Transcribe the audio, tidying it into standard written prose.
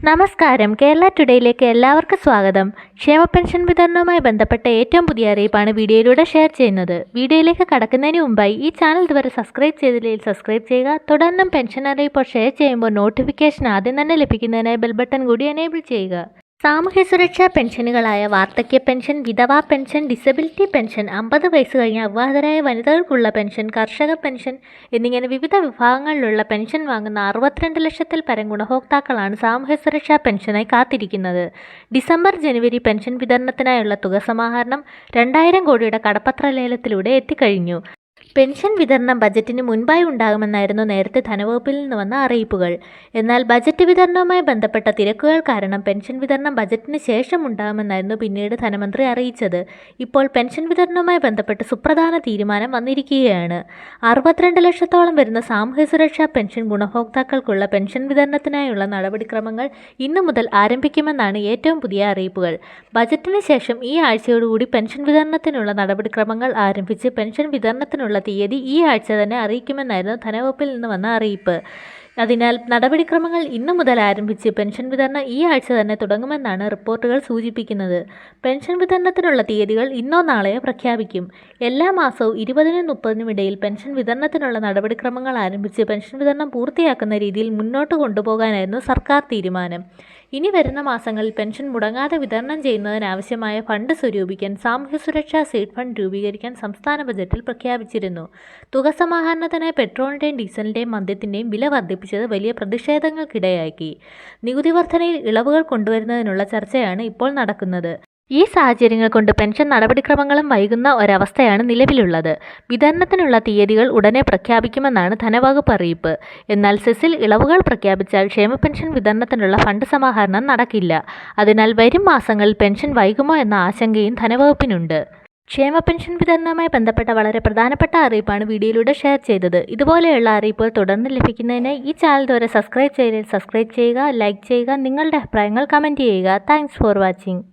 നമസ്കാരം. കേരള ടുഡേയിലേക്ക് എല്ലാവർക്കും സ്വാഗതം. ക്ഷേമ പെൻഷൻ വിതരണവുമായി ബന്ധപ്പെട്ട ഏറ്റവും പുതിയ അറിയിപ്പാണ് വീഡിയോയിലൂടെ ഷെയർ ചെയ്യുന്നത്. വീഡിയോയിലേക്ക് കടക്കുന്നതിന് മുമ്പായി ഈ ചാനൽ ഇതുവരെ സബ്സ്ക്രൈബ് ചെയ്തില്ലെങ്കിൽ സബ്സ്ക്രൈബ് ചെയ്യുക. തുടർന്നും പെൻഷൻ അറിയിപ്പോൾ ഷെയർ ചെയ്യുമ്പോൾ നോട്ടിഫിക്കേഷൻ ആദ്യം തന്നെ ലഭിക്കുന്നതിനായി ബെൽ ബട്ടൺ കൂടി എനേബിൾ ചെയ്യുക. സാമൂഹ്യ സുരക്ഷാ പെൻഷനുകളായ വാർദ്ധക്യ പെൻഷൻ, വിധവാ പെൻഷൻ, ഡിസബിലിറ്റി പെൻഷൻ, 50 വയസ്സ് കഴിഞ്ഞ അവിവാഹിതരായ വനിതകൾക്കുള്ള പെൻഷൻ, കർഷക പെൻഷൻ എന്നിങ്ങനെ വിവിധ വിഭാഗങ്ങളിലുള്ള പെൻഷൻ വാങ്ങുന്ന 62 ലക്ഷത്തിൽ പരം ഗുണഭോക്താക്കളാണ് സാമൂഹ്യ സുരക്ഷാ പെൻഷനായി കാത്തിരിക്കുന്നത്. ഡിസംബർ ജനുവരി പെൻഷൻ വിതരണത്തിനായുള്ള തുക സമാഹരണം 2000 കോടിയുടെ കടപ്പത്ര ലേലത്തിലൂടെ എത്തിക്കഴിഞ്ഞു. പെൻഷൻ വിതരണം ബജറ്റിന് മുൻപായി ഉണ്ടാകുമെന്നായിരുന്നു നേരത്തെ ധനവകുപ്പിൽ നിന്ന് വന്ന അറിയിപ്പുകൾ. എന്നാൽ ബജറ്റ് വിതരണവുമായി ബന്ധപ്പെട്ട തിരക്കുകൾ കാരണം പെൻഷൻ വിതരണം ബജറ്റിന് ശേഷം ഉണ്ടാകുമെന്നായിരുന്നു പിന്നീട് ധനമന്ത്രി അറിയിച്ചത്. ഇപ്പോൾ പെൻഷൻ വിതരണവുമായി ബന്ധപ്പെട്ട് സുപ്രധാന തീരുമാനം വന്നിരിക്കുകയാണ്. 62 ലക്ഷത്തോളം വരുന്ന സാമൂഹ്യ സുരക്ഷാ പെൻഷൻ ഗുണഭോക്താക്കൾക്കുള്ള പെൻഷൻ വിതരണത്തിനായുള്ള നടപടിക്രമങ്ങൾ ഇന്നു മുതൽ ആരംഭിക്കുമെന്നാണ് ഏറ്റവും പുതിയ അറിയിപ്പുകൾ. ബജറ്റിന് ശേഷം ഈ ആഴ്ചയോടുകൂടി പെൻഷൻ വിതരണത്തിനുള്ള നടപടിക്രമങ്ങൾ ആരംഭിച്ച് പെൻഷൻ വിതരണത്തിനുള്ള തീയതി ഈ ആഴ്ച തന്നെ അറിയിക്കുമെന്നായിരുന്നു ധനവകുപ്പിൽ നിന്ന് വന്ന അറിയിപ്പ്. അതിനാൽ നടപടിക്രമങ്ങൾ ഇന്നു മുതൽ ആരംഭിച്ച് പെൻഷൻ വിതരണം ഈ ആഴ്ച തന്നെ തുടങ്ങുമെന്നാണ് റിപ്പോർട്ടുകൾ സൂചിപ്പിക്കുന്നത്. പെൻഷൻ വിതരണത്തിനുള്ള തീയതികൾ ഇന്നോ നാളെയോ പ്രഖ്യാപിക്കും. എല്ലാ മാസവും 20-നും 30-നും ഇടയിൽ പെൻഷൻ വിതരണത്തിനുള്ള നടപടിക്രമങ്ങൾ ആരംഭിച്ച് പെൻഷൻ വിതരണം പൂർത്തിയാക്കുന്ന രീതിയിൽ മുന്നോട്ട് കൊണ്ടുപോകാനായിരുന്നു സർക്കാർ തീരുമാനം. ഇനി വരുന്ന മാസങ്ങളിൽ പെൻഷൻ മുടങ്ങാതെ വിതരണം ചെയ്യുന്നതിനാവശ്യമായ ഫണ്ട് സ്വരൂപിക്കാൻ സാമൂഹ്യ സുരക്ഷാ സീഡ് ഫണ്ട് രൂപീകരിക്കാൻ സംസ്ഥാന ബജറ്റിൽ പ്രഖ്യാപിച്ചിരുന്നു. തുക സമാഹരണത്തിനായി പെട്രോളിൻ്റെയും ഡീസലിൻ്റെയും മദ്യത്തിൻ്റെയും വില വർദ്ധിപ്പിച്ചത് വലിയ പ്രതിഷേധങ്ങൾക്കിടയാക്കി. നികുതി വർധനയിൽ ഇളവുകൾ കൊണ്ടുവരുന്നതിനുള്ള ചർച്ചയാണ് ഇപ്പോൾ നടക്കുന്നത്. ഈ സാഹചര്യങ്ങൾ കൊണ്ട് പെൻഷൻ നടപടിക്രമങ്ങളും വൈകുന്ന ഒരവസ്ഥയാണ് നിലവിലുള്ളത്. വിതരണത്തിനുള്ള തീയതികൾ ഉടനെ പ്രഖ്യാപിക്കുമെന്നാണ് ധനവകുപ്പ് അറിയിപ്പ്. എന്നാൽ സെസ്സിൽ ഇളവുകൾ പ്രഖ്യാപിച്ചാൽ ക്ഷേമ പെൻഷൻ വിതരണത്തിനുള്ള ഫണ്ട് സമാഹരണം നടക്കില്ല. അതിനാൽ വരും മാസങ്ങളിൽ പെൻഷൻ വൈകുമോ എന്ന ആശങ്കയും ധനവകുപ്പിനുണ്ട്. ക്ഷേമ പെൻഷൻ വിതരണവുമായി ബന്ധപ്പെട്ട വളരെ പ്രധാനപ്പെട്ട അറിയിപ്പാണ് വീഡിയോയിലൂടെ ഷെയർ ചെയ്തത്. ഇതുപോലെയുള്ള അറിയിപ്പുകൾ തുടർന്ന് ലഭിക്കുന്നതിന് ഈ ചാനൽ ഇതുവരെ സബ്സ്ക്രൈബ് ചെയ്യുക, ലൈക്ക് ചെയ്യുക, നിങ്ങളുടെ അഭിപ്രായങ്ങൾ കമൻറ്റ് ചെയ്യുക. Thanks for watching.